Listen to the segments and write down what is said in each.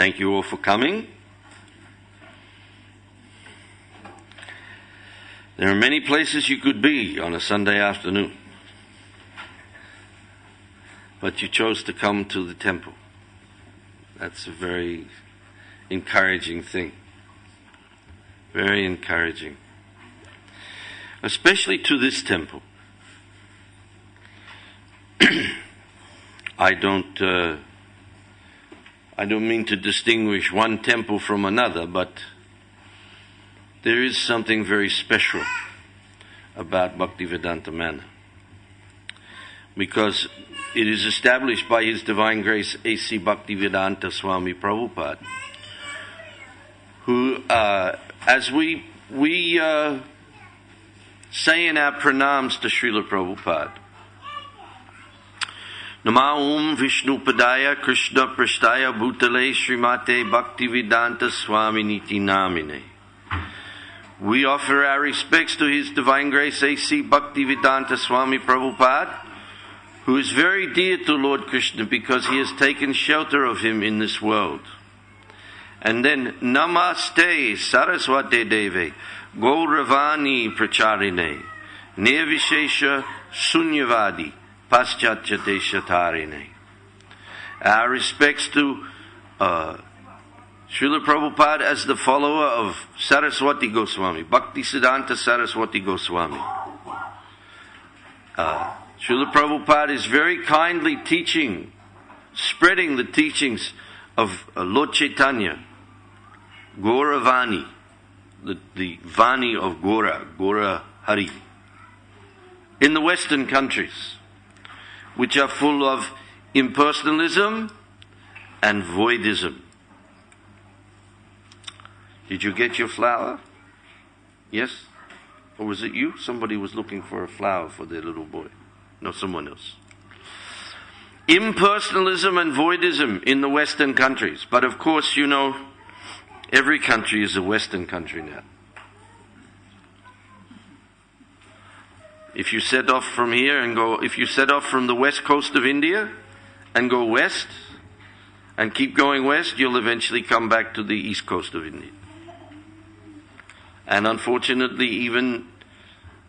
Thank you all for coming. There are many places you could be on a Sunday afternoon, but you chose to come to the temple. That's a very encouraging thing. Very encouraging. Especially to this temple. I don't mean to distinguish one temple from another, but there is something very special about Bhaktivedanta Manor, because it is established by His Divine Grace A.C. Bhaktivedanta Swami Prabhupada, who, as we say in our pranams to Srila Prabhupada, Nama Om Vishnu Padaya Krishna Prashtaya Bhutale Srimate Bhaktivedanta Swami Niti Namine. We offer our respects to His Divine Grace A.C. Bhaktivedanta Swami Prabhupada, who is very dear to Lord Krishna because he has taken shelter of him in this world. And then Namaste Saraswate Deve Gauravani Pracharine Nirvishesha Sunyavadi Paschatyadeshatarine. Our respects to Srila Prabhupada as the follower of Saraswati Goswami, Bhaktisiddhanta Saraswati Goswami. Srila Prabhupada is very kindly teaching, spreading the teachings of Lord Chaitanya, Gauravani, the Vani of Gaura Hari, in the Western countries, which are full of impersonalism and voidism. Did you get your flower? Yes? Or was it you? Somebody was looking for a flower for their little boy. No, someone else. Impersonalism and voidism in the Western countries. But of course, you know, every country is a Western country now. If you set off from here and if you set off from the west coast of India and go west and keep going west, you'll eventually come back to the east coast of India. And unfortunately, even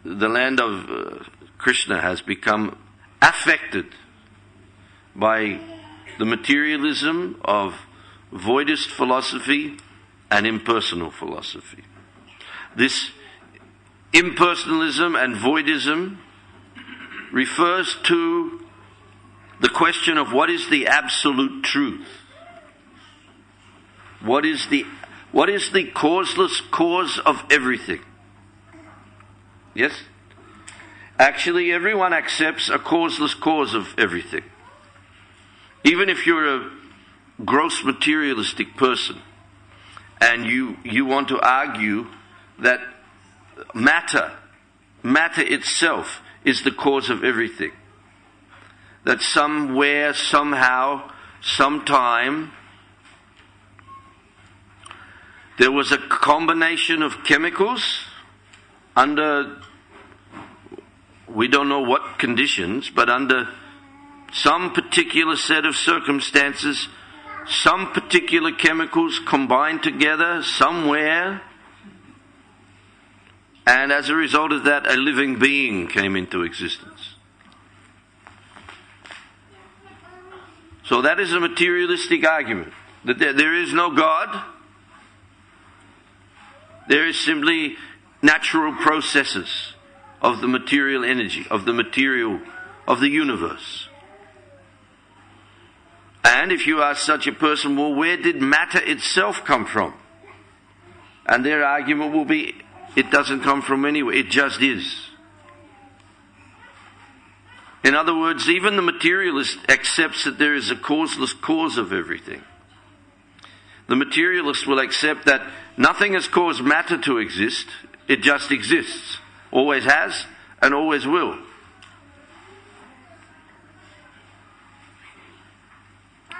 the land of Krishna has become affected by the materialism of voidist philosophy and impersonal philosophy. This impersonalism and voidism refers to the question of what is the absolute truth. What is the causeless cause of everything? Yes? Actually, everyone accepts a causeless cause of everything. Even if you're a gross materialistic person and you want to argue that matter itself is the cause of everything, that somewhere, somehow, sometime, there was a combination of chemicals under, we don't know what conditions, but under some particular set of circumstances, some particular chemicals combined together somewhere, and as a result of that, a living being came into existence. So that is a materialistic argument, that there is no God. There is simply natural processes of the material energy, of the material, of the universe. And if you ask such a person, well, where did matter itself come from? And their argument will be, it doesn't come from anywhere, it just is. In other words, even the materialist accepts that there is a causeless cause of everything. The materialist will accept that nothing has caused matter to exist, it just exists. Always has and always will.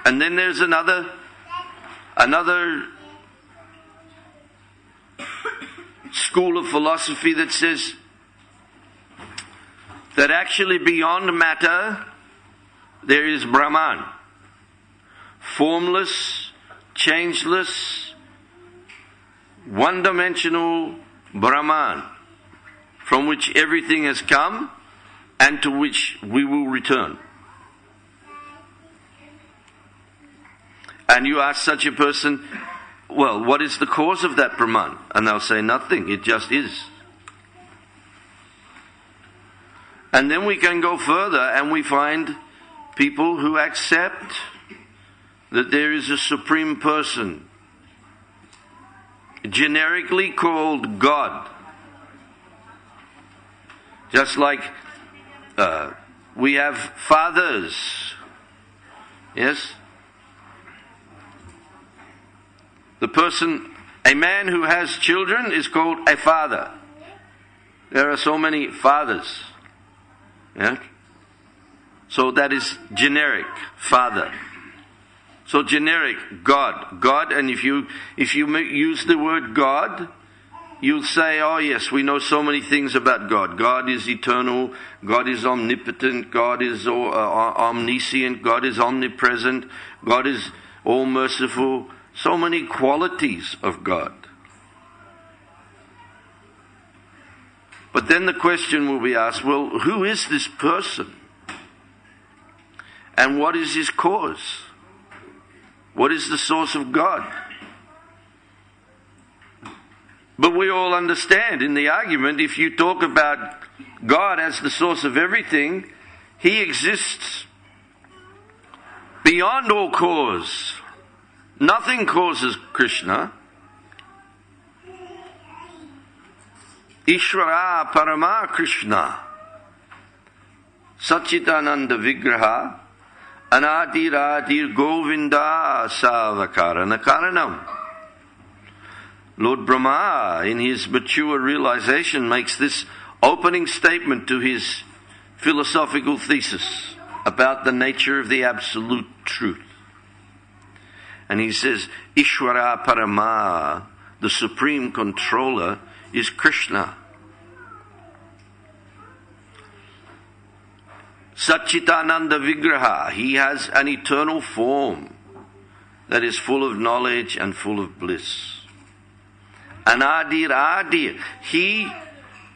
And then there's another school of philosophy that says that actually beyond matter there is Brahman, formless, changeless, one-dimensional Brahman, from which everything has come and to which we will return. And you ask such a person, well, what is the cause of that Brahman? And they'll say, nothing, it just is. And then we can go further and we find people who accept that there is a supreme person, generically called God. Just like we have fathers, yes? A man who has children is called a father. There are so many fathers. Yeah? So that is generic, father. So generic, God. God, and if you use the word God, you'll say, oh yes, we know so many things about God. God is eternal, God is omnipotent, God is omniscient, God is omnipresent, God is all-merciful. So many qualities of God. But then the question will be asked, well, who is this person? And what is his cause? What is the source of God? But we all understand in the argument, if you talk about God as the source of everything, he exists beyond all cause. Nothing causes Krishna. Ishvara Parama Krishna Satchitananda Vigraha Anadiradir Govinda Savakarana Karanam. Lord Brahma, in his mature realization, makes this opening statement to his philosophical thesis about the nature of the absolute truth. And he says, Ishvara Parama, the supreme controller, is Krishna. Satchitananda Vigraha, he has an eternal form that is full of knowledge and full of bliss. Anadir Adir, he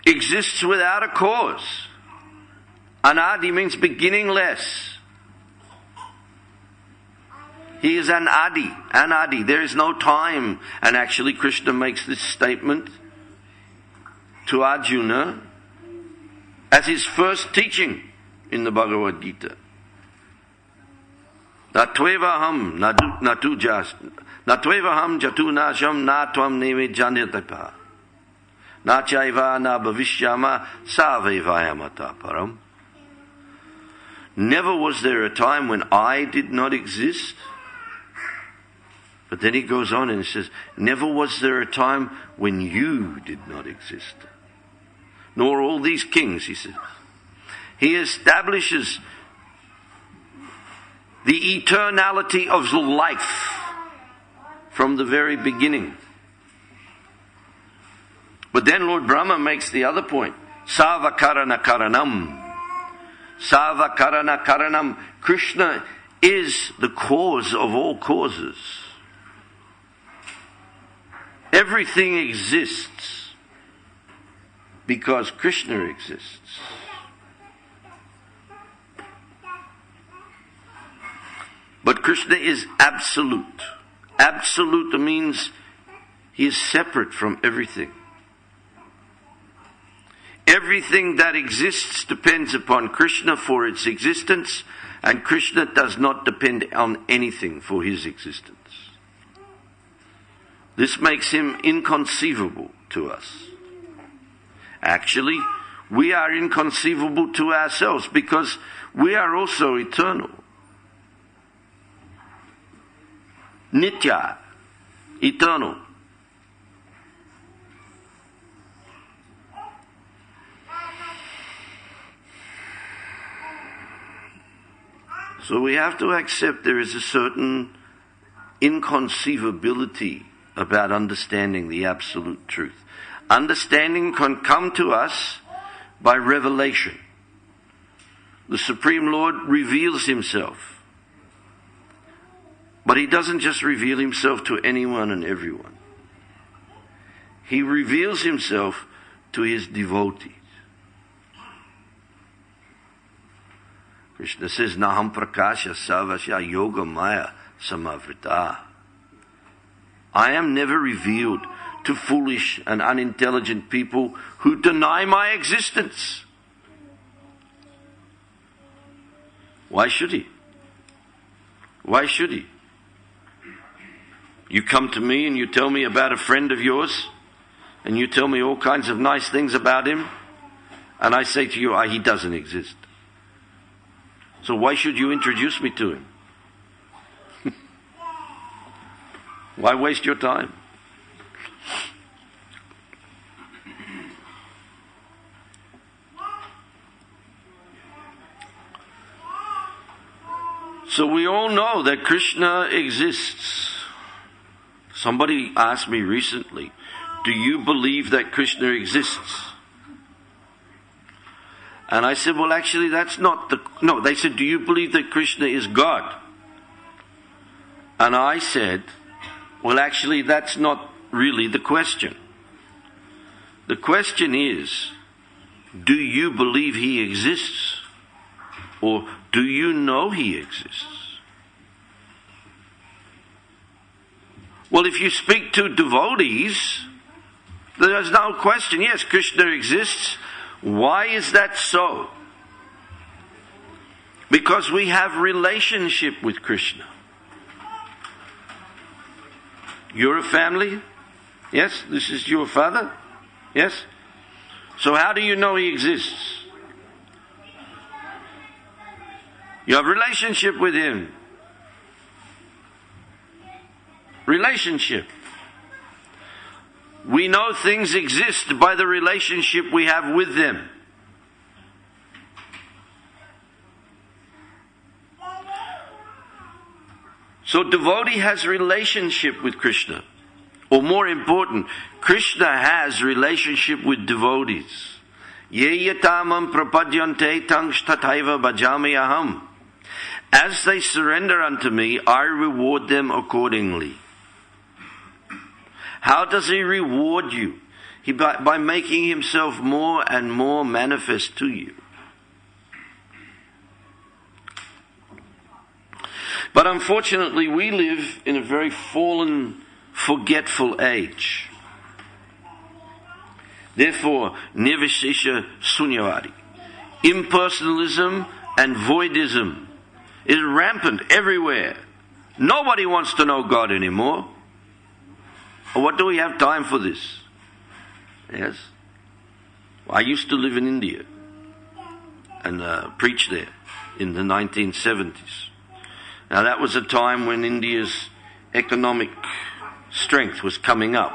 exists without a cause. Anadi means beginningless. He is an Anadi. There is no time. And actually Krishna makes this statement to Arjuna as his first teaching in the Bhagavad Gita. Natvevaham jatu nasham na tvam neme janitapa na chaiva na bhavishyama savevayamata param. Never was there a time when I did not exist. But then he goes on and he says, never was there a time when you did not exist. Nor all these kings, he says. He establishes the eternality of life from the very beginning. But then Lord Brahma makes the other point. Savakarana karanam. Savakarana karanam. Krishna is the cause of all causes. Everything exists because Krishna exists. But Krishna is absolute. Absolute means he is separate from everything. Everything that exists depends upon Krishna for its existence, and Krishna does not depend on anything for his existence. This makes him inconceivable to us. Actually, we are inconceivable to ourselves because we are also eternal. Nitya, eternal. So we have to accept there is a certain inconceivability about understanding the absolute truth. Understanding can come to us by revelation. The Supreme Lord reveals himself But he doesn't just reveal himself to anyone and everyone. He reveals himself to his devotees. Krishna says, Naham prakasha savasya yoga maya samavrita. I am never revealed to foolish and unintelligent people who deny my existence. Why should he? Why should he? You come to me and you tell me about a friend of yours, and you tell me all kinds of nice things about him, and I say to you, he doesn't exist. So why should you introduce me to him? Why waste your time? So we all know that Krishna exists. Somebody asked me recently, do you believe that Krishna exists? And I said, well, actually, that's not the... No, they said, do you believe that Krishna is God? And I said, well, actually, that's not really the question. The question is, do you believe he exists? Or do you know he exists? Well, if you speak to devotees, there's no question. Yes, Krishna exists. Why is that so? Because we have relationship with Krishna. You're a family? Yes? This is your father? Yes? So how do you know he exists? You have relationship with him. Relationship. We know things exist by the relationship we have with them. So devotee has relationship with Krishna. Or more important, Krishna has relationship with devotees. Ye yatamam prapadyante tangs tataiva bhajami aham. As they surrender unto me, I reward them accordingly. How does he reward you? By making himself more and more manifest to you. But unfortunately, we live in a very fallen, forgetful age. Therefore, nirvishesha sunyavadi, impersonalism and voidism is rampant everywhere. Nobody wants to know God anymore. What do we have time for this? Yes. I used to live in India and preach there in the 1970s. Now that was a time when India's economic strength was coming up.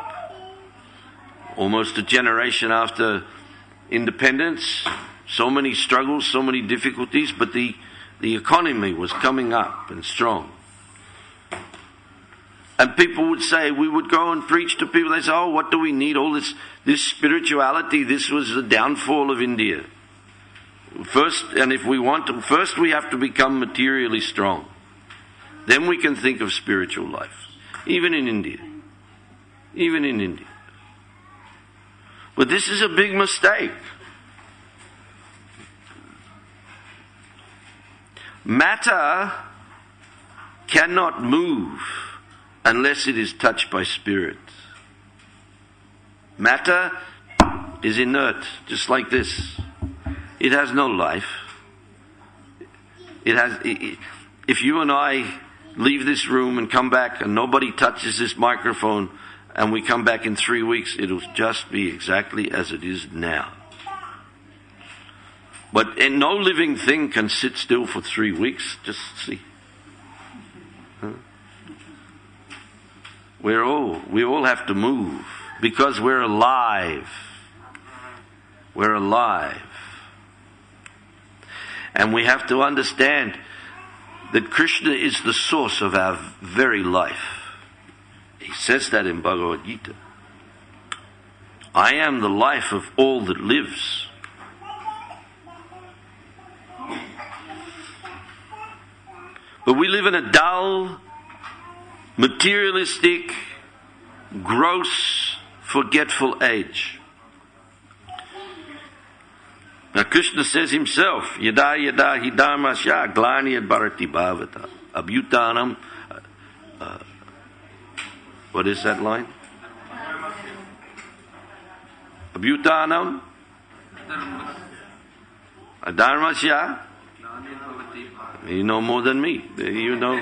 Almost a generation after independence, so many struggles, so many difficulties, but the economy was coming up and strong. And people would say, we would go and preach to people, they say, oh, what do we need? All this spirituality, this was the downfall of India. First, and if we want to, first we have to become materially strong. Then we can think of spiritual life. Even in India. Even in India. But this is a big mistake. Matter cannot move unless it is touched by spirit. Matter is inert, just like this. It has no life. If you and I leave this room and come back and nobody touches this microphone and we come back in 3 weeks, it'll just be exactly as it is now. But no living thing can sit still for 3 weeks. Just see. We all have to move because we're alive. We're alive. And we have to understand that Krishna is the source of our very life. He says that in Bhagavad Gita. I am the life of all that lives. But we live in a dull, materialistic, gross, forgetful age. Now Krishna says himself, Yada yada hidharmasya glani bharati bhavata abhutanam. What is that line? Abhutanam adharmasya. You know more than me. You know.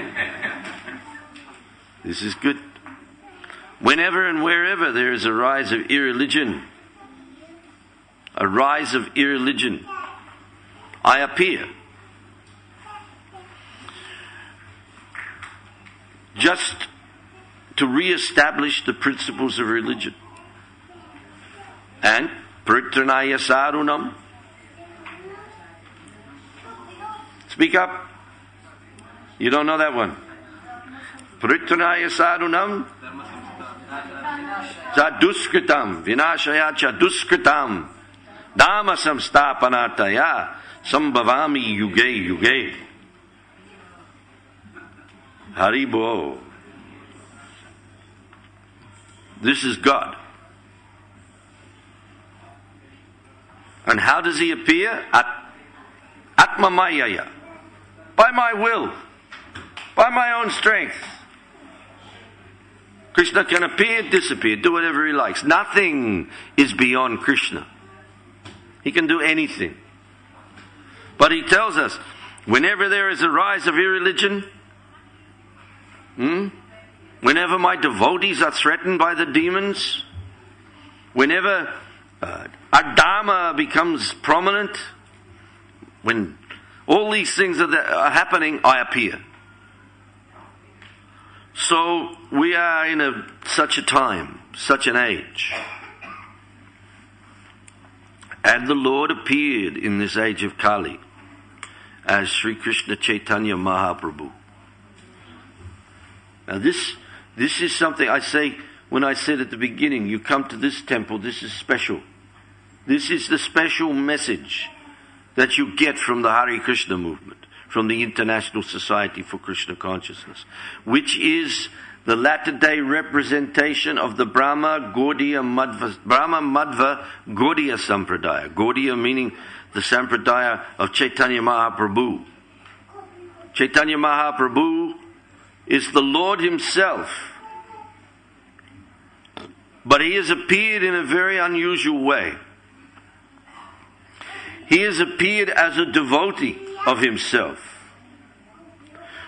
This is good. Whenever and wherever there is a rise of irreligion, I appear. Just to re-establish the principles of religion. And Pritranaya Sarunam. Speak up. You don't know that one. Pritranaya Sarunam. Chaduskritam. Vinashaya chaduskritam. Dhamma samstapanartaya. Sambhavami yuge yuge. Haribo. This is God. And how does he appear? Atma Mayaya. By my will. By my own strength. Krishna can appear, disappear, do whatever he likes. Nothing is beyond Krishna. He can do anything. But he tells us, whenever there is a rise of irreligion, whenever my devotees are threatened by the demons, whenever Adama becomes prominent, when all these things are happening, I appear. So we are in such a time, such an age. And the Lord appeared in this age of Kali as Sri Krishna Chaitanya Mahaprabhu. Now this is something I say, when I said at the beginning, you come to this temple, this is special. This is the special message that you get from the Hare Krishna movement, from the International Society for Krishna Consciousness, which is the latter-day representation of the Brahma Madhva Gaudiya Sampradaya. Gaudiya meaning the Sampradaya of Chaitanya Mahaprabhu. Chaitanya Mahaprabhu is the Lord himself. But he has appeared in a very unusual way. He has appeared as a devotee of himself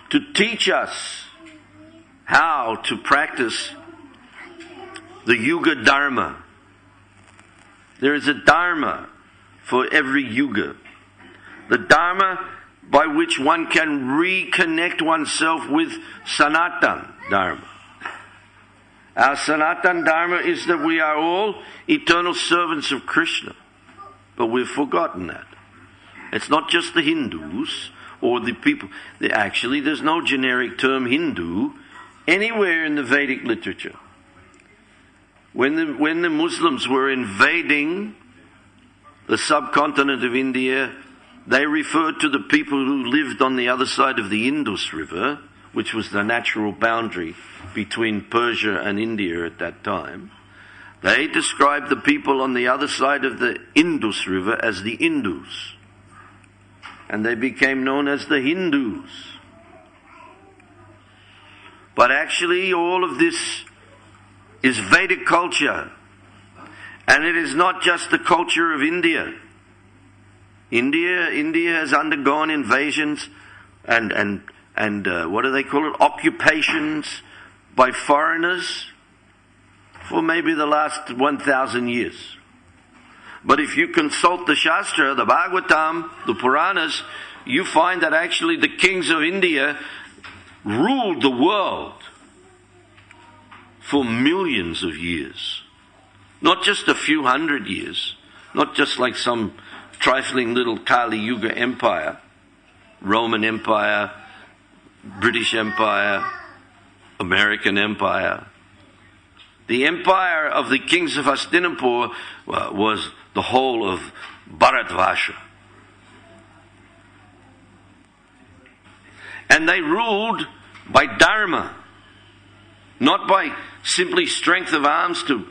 to teach us how to practice the Yuga Dharma. There is a Dharma for every Yuga. The Dharma by which one can reconnect oneself with Sanatan Dharma. Our Sanatan Dharma is that we are all eternal servants of Krishna. But we've forgotten that. It's not just the Hindus or the people. Actually, there's no generic term Hindu anywhere in the Vedic literature. When the Muslims were invading the subcontinent of India, they referred to the people who lived on the other side of the Indus River, which was the natural boundary between Persia and India at that time. They described the people on the other side of the Indus River as the Indus. And they became known as the Hindus. But actually all of this is Vedic culture. And it is not just the culture of India. India has undergone invasions and what do they call it? Occupations by foreigners for maybe the last 1,000 years. But if you consult the Shastra, the Bhagavatam, the Puranas, you find that actually the kings of India ruled the world for millions of years. Not just a few hundred years. Not just like some trifling little Kali Yuga empire. Roman Empire, British Empire, American Empire. The empire of the kings of Hastinapur was the whole of Bharatvarsha. And they ruled by Dharma. not by simply strength of arms to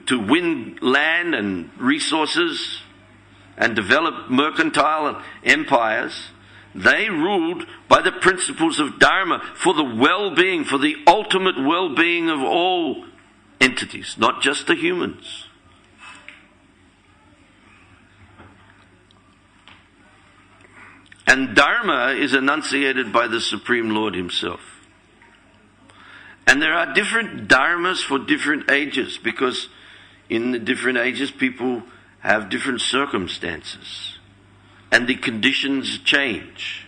win land and resources and develop mercantile empires. They ruled by the principles of Dharma for the well-being, for the ultimate well-being of all entities, not just the humans. And Dharma is enunciated by the Supreme Lord Himself. And there are different dharmas for different ages, because in the different ages people have different circumstances. And the conditions change.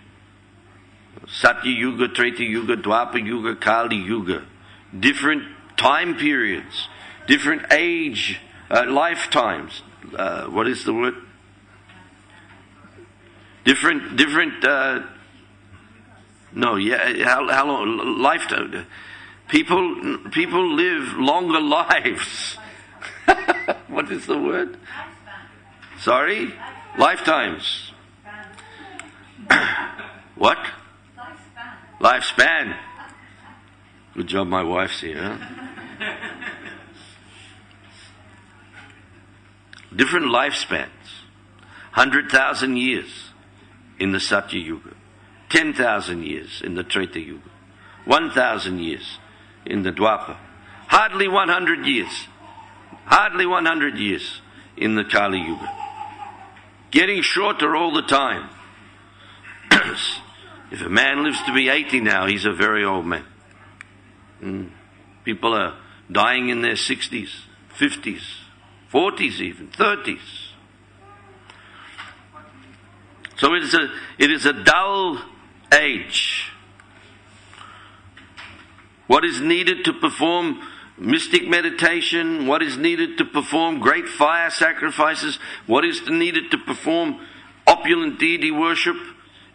Satya Yuga, Treta Yuga, Dwapara Yuga, Kali Yuga. Different time periods, different age, lifetimes. What is the word? How long? Lifetime. People live longer lives. What is the word? Sorry? Lifetimes. What? Lifespan. Good job my wife's here. Huh? Different lifespans. 100,000 years in the Satya Yuga. 10,000 years in the Treta Yuga. 1,000 years in the Dwapara. Hardly 100 years. Hardly 100 years in the Kali Yuga. Getting shorter all the time. If a man lives to be 80 now, he's a very old man. People are dying in their 60s, 50s, 40s even, 30s. So it is a dull age. What is needed to perform mystic meditation, what is needed to perform great fire sacrifices, what is needed to perform opulent deity worship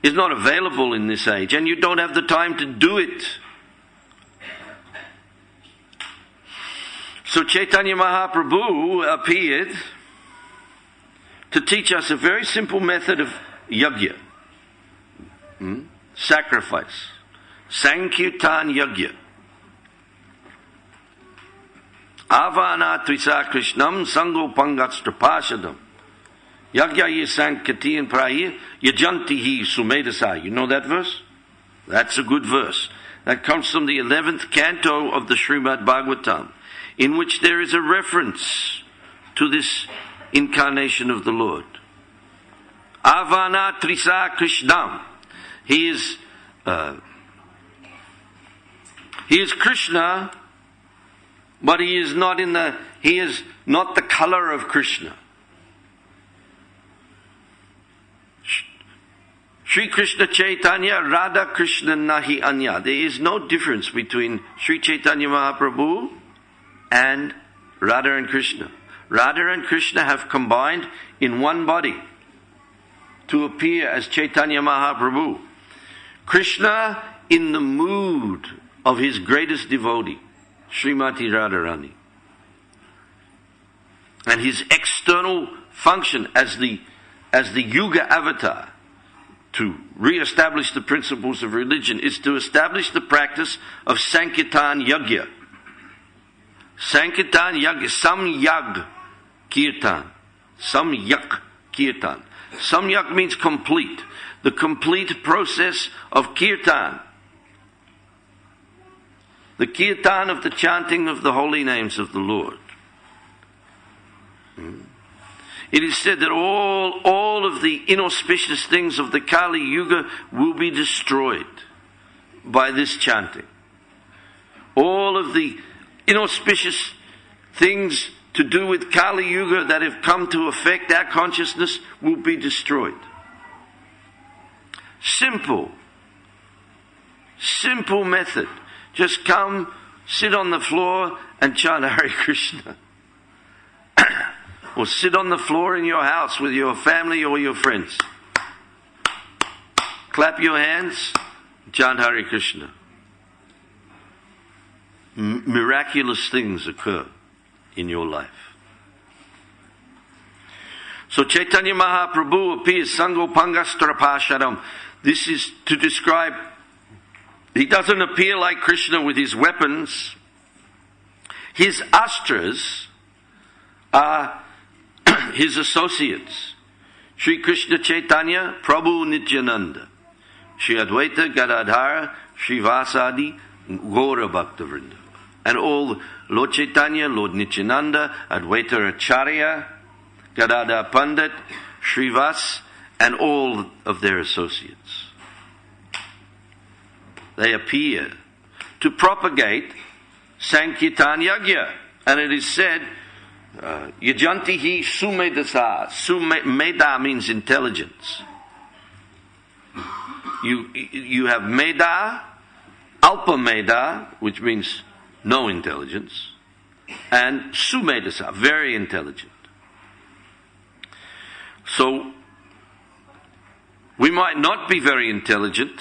is not available in this age, and you don't have the time to do it. So Chaitanya Mahaprabhu appeared to teach us a very simple method of yajna, sacrifice, Sankirtan yajna. Avana trisa krishnam sango pangatstrapashadam. Yagya ye sankatiyan prayi yajantihi sumedasai. You know that verse? That's a good verse. That comes from the 11th canto of the Srimad Bhagavatam, in which there is a reference to this incarnation of the Lord. Avana trisa krishnam. He is Krishna, but he is not the color of Krishna. Sri Krishna Chaitanya, Radha Krishna Nahi Anya. There is no difference between Sri Chaitanya Mahaprabhu and Radha and Krishna. Radha and Krishna have combined in one body to appear as Chaitanya Mahaprabhu. Krishna in the mood of his greatest devotee, Srimati Radharani. And his external function as the Yuga avatar to re-establish the principles of religion is to establish the practice of Sankirtan Yagya. Sankirtan Yagya, Samyag Kirtan. Samyak Kirtan. Samyak means complete. The complete process of Kirtan. The Kirtan of the chanting of the holy names of the Lord. It is said that all of the inauspicious things of the Kali Yuga will be destroyed by this chanting. All of the inauspicious things to do with Kali Yuga that have come to affect our consciousness will be destroyed. Simple method. Just come, sit on the floor and chant Hare Krishna. Or sit on the floor in your house with your family or your friends. Clap your hands, chant Hare Krishna. Miraculous things occur in your life. So Chaitanya Mahaprabhu appears, Sango Pangastrapasharam. This is to describe, he doesn't appear like Krishna with his weapons, His astras are his associates. Sri Krishna Chaitanya, Prabhu Nityananda, Sri Advaita Gadadhara, Sri Vasadi, Gaura Bhaktavrinda. And all Lord Chaitanya, Lord Nityananda, Advaita Acharya, Gadadhar Pandit, Srivas, and all of their associates. They appear to propagate Sankirtan Yagya. And it is said, Yajantihi Sumedasa. Meda means intelligence. You have Meda, Alpa Meda, which means no intelligence, and Sumedasa, very intelligent. So, we might not be very intelligent,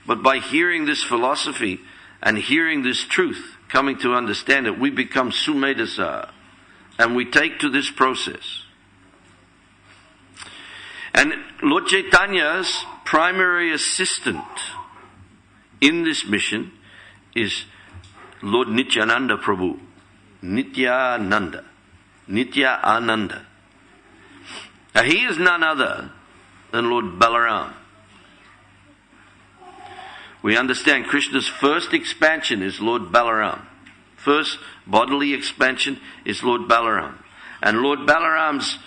but by hearing this philosophy and hearing this truth, coming to understand it, we become Sumedasa, and we take to this process. And Lord Chaitanya's primary assistant in this mission is Lord Nityananda Prabhu. Nityananda. Nitya Ananda. Now he is none other than Lord Balaram. We understand Krishna's first expansion is Lord Balaram. First bodily expansion is Lord Balaram. And Lord Balaram's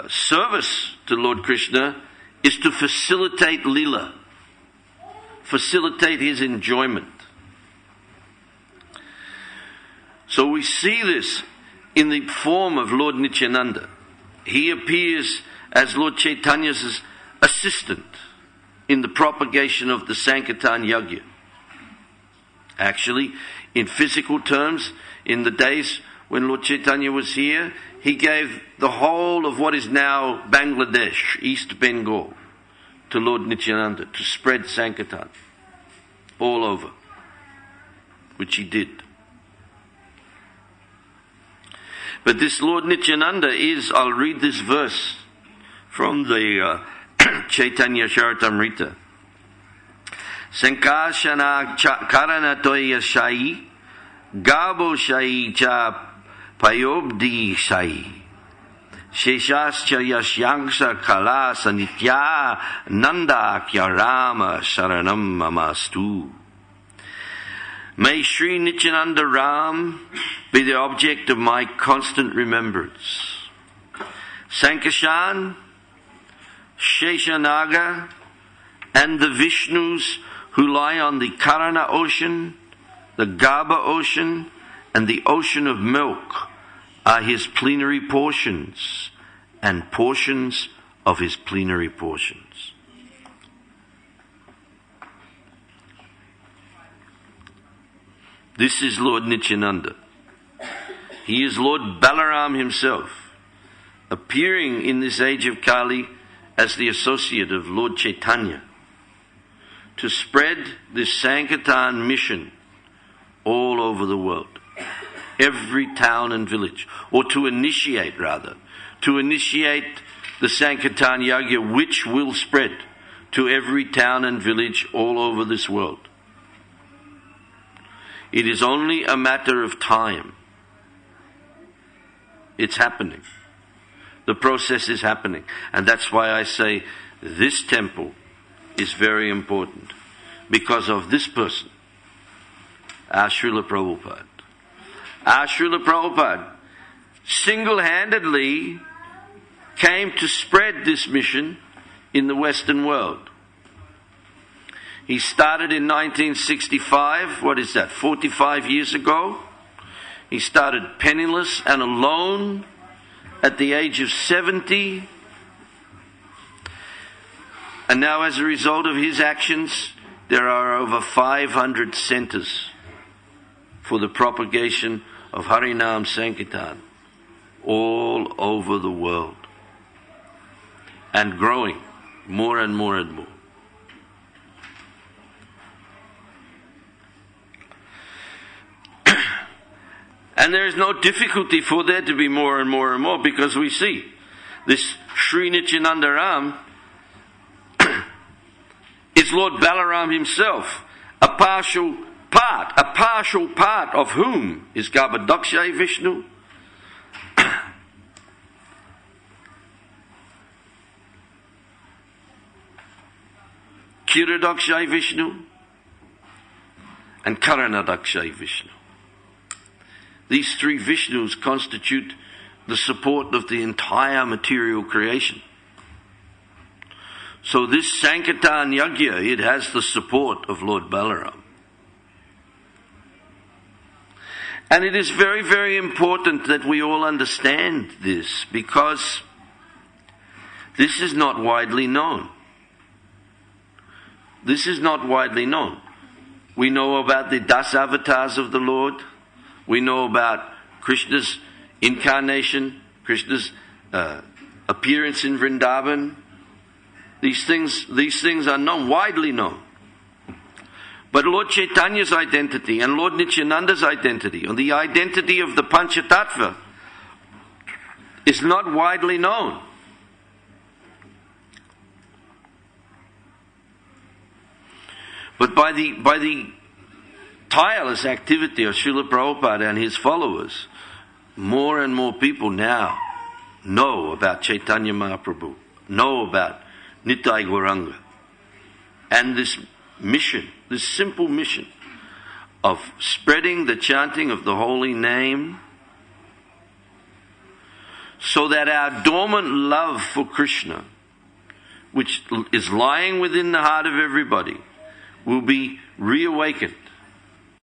service to Lord Krishna is to facilitate Leela, facilitate his enjoyment. So we see this in the form of Lord Nityananda. He appears as Lord Chaitanya's assistant in the propagation of the Sankirtan Yagya. Actually, in physical terms, in the days when Lord Chaitanya was here, he gave the whole of what is now Bangladesh, East Bengal, to Lord Nityananda to spread Sankirtan all over, which he did. But this Lord Nityananda is, I'll read this verse from the Chaitanya Charitamrita. Sankashana karanatoya shai, gabo shai cha payobdi shai, sheshascha yashyangsha kala sanitya nanda kyarama sharanam mamastu. May Shri Nityananda Ram be the object of my constant remembrance. Sankashan, Sheshanaga, and the Vishnus who lie on the Karana ocean, the Gaba ocean, and the ocean of milk are his plenary portions and portions of his plenary portions. This is Lord Nityananda. He is Lord Balaram himself, appearing in this age of Kali as the associate of Lord Chaitanya, to spread this Sankirtan mission all over the world, every town and village, or to initiate the Sankirtan Yagya, which will spread to every town and village all over this world. It is only a matter of time. It's happening. The process is happening. And that's why I say this temple is very important. Because of this person, our Srila Prabhupada. Our Srila Prabhupada single-handedly came to spread this mission in the Western world. He started in 1965, 45 years ago. He started penniless and alone at the age of 70. And now as a result of his actions, there are over 500 centers for the propagation of Harinam Sankirtan all over the world. And growing more and more and more. And there is no difficulty for there to be more and more and more, because we see this Shri Nityananda Ram is Lord Balaram himself, a partial a partial part of whom is Garbhodakshay Vishnu, Kiradakshay Vishnu, and Karanadakshay Vishnu. These three Vishnus constitute the support of the entire material creation. So this Sankirtan Yajna, it has the support of Lord Balaram. And it is very, very important that we all understand this, because this is not widely known. This is not widely known. We know about the Das avatars of the Lord. We know about Krishna's incarnation, Krishna's appearance in Vrindavan. These things are known, widely known. But Lord Chaitanya's identity and Lord Nityananda's identity, or the identity of the Panchatattva, is not widely known. But by the tireless activity of Srila Prabhupada and his followers, more and more people now know about Chaitanya Mahaprabhu, know about Nitai Gauranga, and this mission, this simple mission of spreading the chanting of the holy name, so that our dormant love for Krishna, which is lying within the heart of everybody, will be reawakened